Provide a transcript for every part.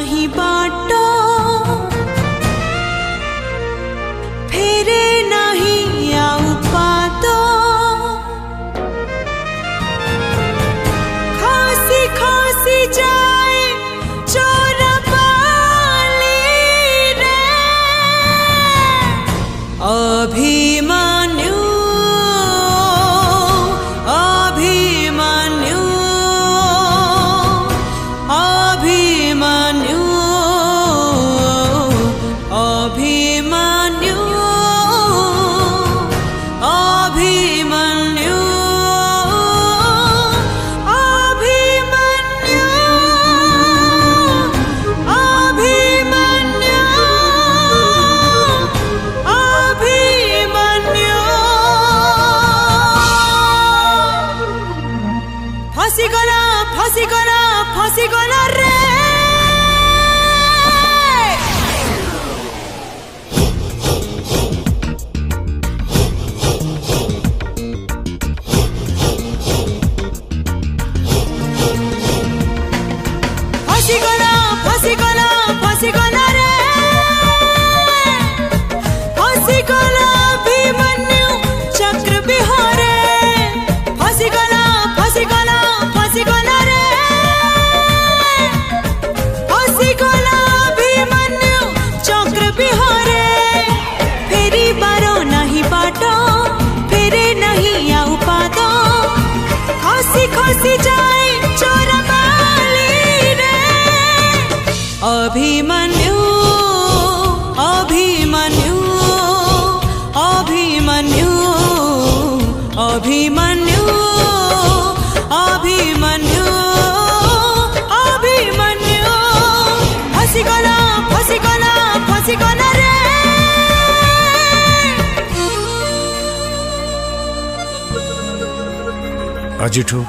नहीं बाट फेरे नहीं आउ पाद खसी खसी जाए चोरा बाली रे अभिमन्यु फसीगला रे फसीगला रे फसीगला अभिमन्यु चक्र बिहारे फसीगला रे फसीगला अभिमन्यु चक्र बिहारे फेरी बारो नहीं बाट फेरे नहीं आउ पाद खसी खसी जाए चोरा बाली रे अभिमन्यु अभिमन्यु अभिमन्यु अभिमन्यु अभिमन्यु अभिमन्यु फसीगला रे आजिठू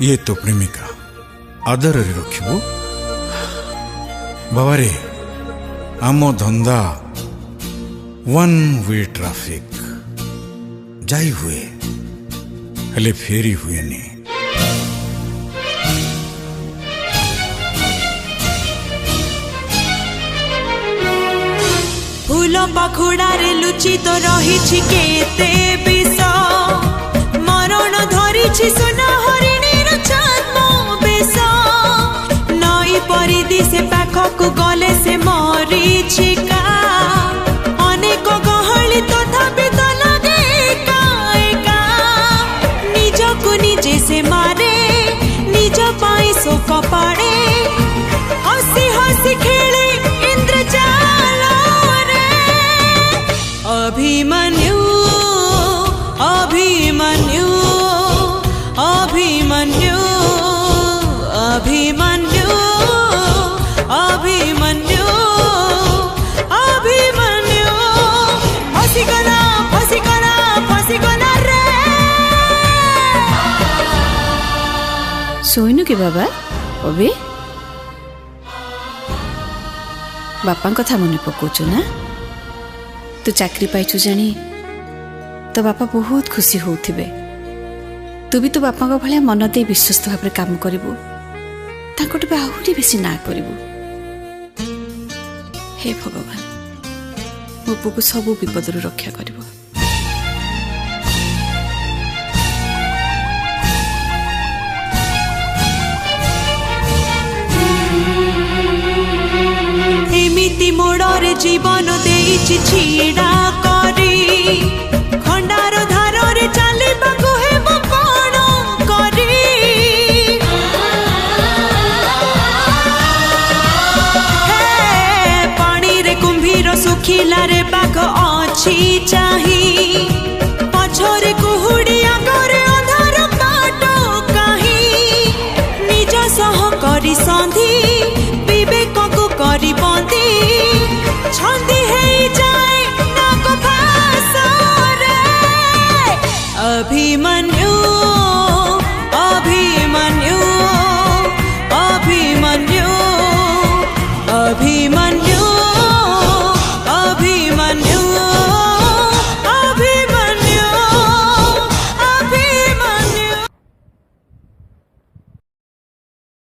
ये तो प्रेमिका आदर रखिबो बाबा रे आम धंदा वन वे ट्रैफिक जाई हुए हेले फेरी हुए नहीं फूल पाखुड़ारे लुचि तो रही केते विष मरण धरी सुना हरिणीर जन्म बेश नई परिधि से पाखक गले से मरीचिका अनेक गहली तथापि तो लगे एका निजकु निजे से मारे निज पाई शोक पाड़े हसी हसी खेले इंद्रजाल रे अभिमन्यु अभिमन्यु अभिमन्यु अभिमन्यु अभिमन्यु अभिमन्यु फसीगला रे सोइनु कि बाबा अबे बापा कथा मन पकाउछु ना तू चाकरी पाइछु जानी तो बापा बहुत खुशी होउथिबे तू भी तो बापा को भले मन दे विश्वस्त भाव में काम करिवु ताकटु बे आहुरी बेसी ना करिवु हे भगवान मो पुकु सबु विपदरु रक्षा करिवु एमिति मोड़रे जीवन देइछि छीड़ा करी खंडार धारे चलिबाकु हेबो कोन करी हे पानी रे कुंभीर सुखिला रे बाघ अछि चाही पछरे कुहुड़ी आगरे अंधार बाट काहे निज सह करी संधि विवेक को करी बंदी